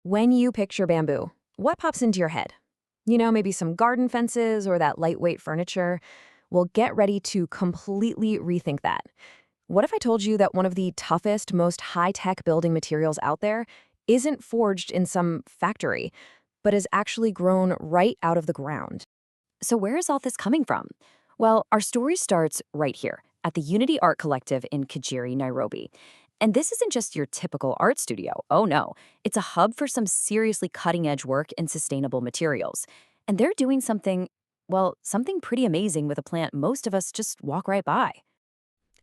When you picture bamboo, what pops into your head? Maybe some garden fences or that lightweight furniture. Well, get ready to completely rethink that. What if I told you that one of the toughest, most high-tech building materials out there isn't forged in some factory, but is actually grown right out of the ground? So where is all this coming from? Well, our story starts right here at the Unity Art Collective in Kajiri, Nairobi. And this isn't just your typical art studio. Oh no, it's a hub for some seriously cutting-edge work in sustainable materials. And they're doing something, well, something pretty amazing with a plant most of us just walk right by.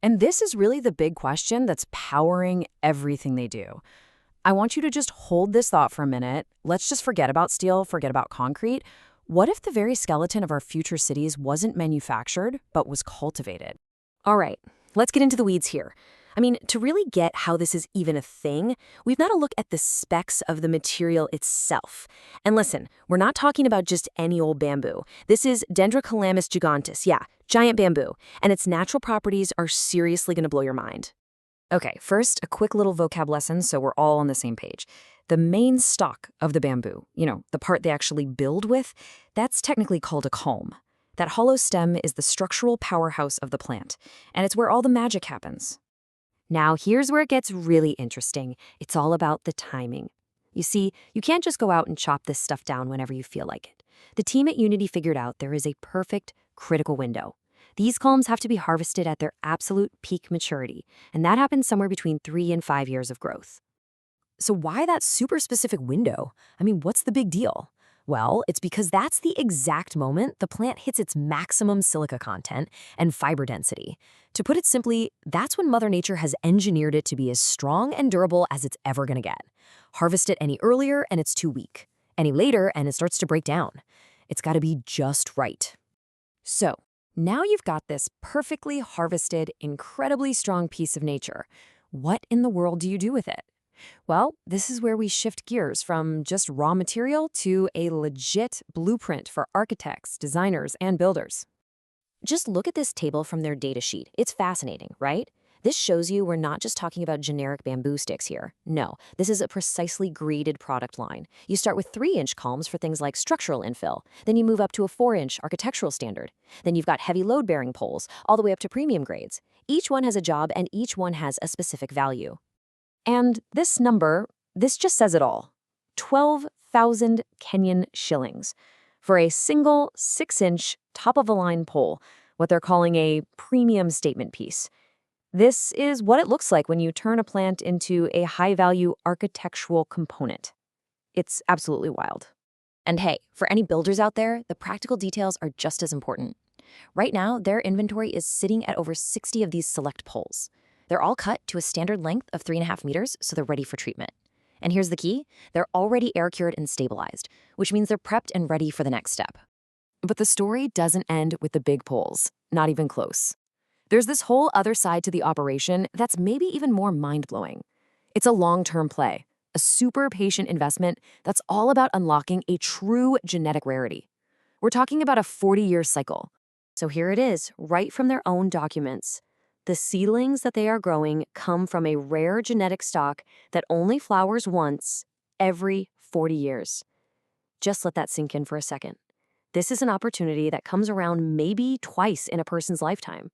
And this is really the big question that's powering everything they do. I want you to just hold this thought for a minute. Let's just forget about steel, forget about concrete. What if the very skeleton of our future cities wasn't manufactured, but was cultivated? All right, let's get into the weeds here. To really get how this is even a thing, we've got to look at the specs of the material itself. And listen, we're not talking about just any old bamboo. This is Dendrocalamus giganteus, yeah, giant bamboo, and its natural properties are seriously going to blow your mind. Okay, first, a quick little vocab lesson so we're all on the same page. The main stalk of the bamboo, the part they actually build with, that's technically called a culm. That hollow stem is the structural powerhouse of the plant, and it's where all the magic happens. Now, here's where it gets really interesting. It's all about the timing. You see, you can't just go out and chop this stuff down whenever you feel like it. The team at Unity figured out there is a perfect, critical window. These culms have to be harvested at their absolute peak maturity, and that happens somewhere between 3 and 5 years of growth. So why that super specific window? What's the big deal? Well, it's because that's the exact moment the plant hits its maximum silica content and fiber density. To put it simply, that's when Mother Nature has engineered it to be as strong and durable as it's ever going to get. Harvest it any earlier and it's too weak. Any later and it starts to break down. It's got to be just right. So, now you've got this perfectly harvested, incredibly strong piece of nature. What in the world do you do with it? Well, this is where we shift gears from just raw material to a legit blueprint for architects, designers, and builders. Just look at this table from their data sheet. It's fascinating, right? This shows you we're not just talking about generic bamboo sticks here. No, this is a precisely graded product line. You start with 3-inch culms for things like structural infill. Then you move up to a 4-inch architectural standard. Then you've got heavy load-bearing poles, all the way up to premium grades. Each one has a job and each one has a specific value. And this number, this just says it all. 12,000 Kenyan shillings for a single 6-inch top-of-the-line pole, what they're calling a premium statement piece. This is what it looks like when you turn a plant into a high-value architectural component. It's absolutely wild. And hey, for any builders out there, the practical details are just as important. Right now, their inventory is sitting at over 60 of these select poles. They're all cut to a standard length of 3.5 meters, so they're ready for treatment. And here's the key, they're already air-cured and stabilized, which means they're prepped and ready for the next step. But the story doesn't end with the big poles, not even close. There's this whole other side to the operation that's maybe even more mind-blowing. It's a long-term play, a super patient investment that's all about unlocking a true genetic rarity. We're talking about a 40-year cycle. So here it is, right from their own documents. The seedlings that they are growing come from a rare genetic stock that only flowers once every 40 years. Just let that sink in for a second. This is an opportunity that comes around maybe twice in a person's lifetime.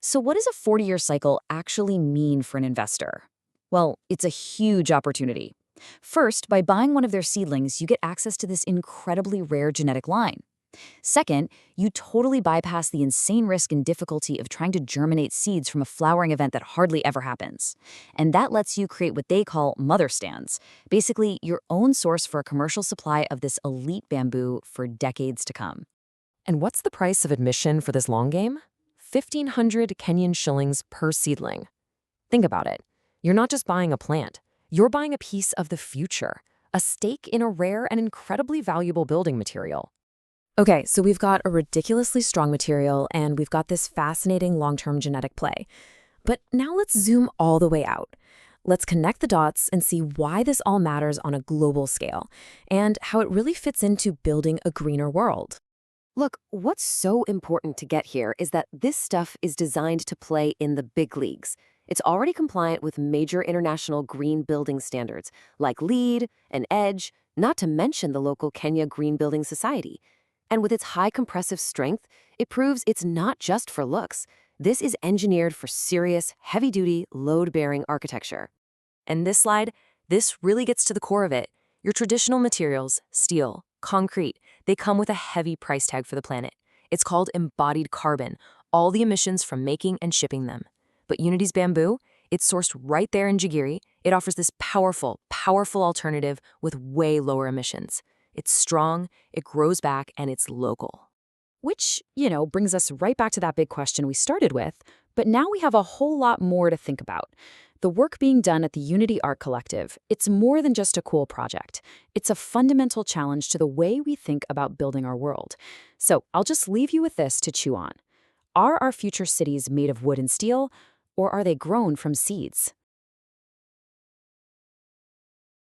So what does a 40-year cycle actually mean for an investor? Well, it's a huge opportunity. First, by buying one of their seedlings, you get access to this incredibly rare genetic line. Second, you totally bypass the insane risk and difficulty of trying to germinate seeds from a flowering event that hardly ever happens. And that lets you create what they call mother stands, basically your own source for a commercial supply of this elite bamboo for decades to come. And what's the price of admission for this long game? 1,500 Kenyan shillings per seedling. Think about it. You're not just buying a plant. You're buying a piece of the future, a stake in a rare and incredibly valuable building material. Okay, so we've got a ridiculously strong material, and we've got this fascinating long-term genetic play. But now let's zoom all the way out. Let's connect the dots and see why this all matters on a global scale, and how it really fits into building a greener world. Look, what's so important to get here is that this stuff is designed to play in the big leagues. It's already compliant with major international green building standards like LEED and EDGE, not to mention the local Kenya Green Building Society. And with its high compressive strength, it proves it's not just for looks. This is engineered for serious, heavy-duty, load-bearing architecture. And this slide, this really gets to the core of it. Your traditional materials, steel, concrete, they come with a heavy price tag for the planet. It's called embodied carbon, all the emissions from making and shipping them. But Unity's bamboo, it's sourced right there in Jagiri. It offers this powerful, powerful alternative with way lower emissions. It's strong, it grows back, and it's local. Which, brings us right back to that big question we started with, but now we have a whole lot more to think about. The work being done at the Unity Art Collective, it's more than just a cool project. It's a fundamental challenge to the way we think about building our world. So I'll just leave you with this to chew on. Are our future cities made of wood and steel, or are they grown from seeds?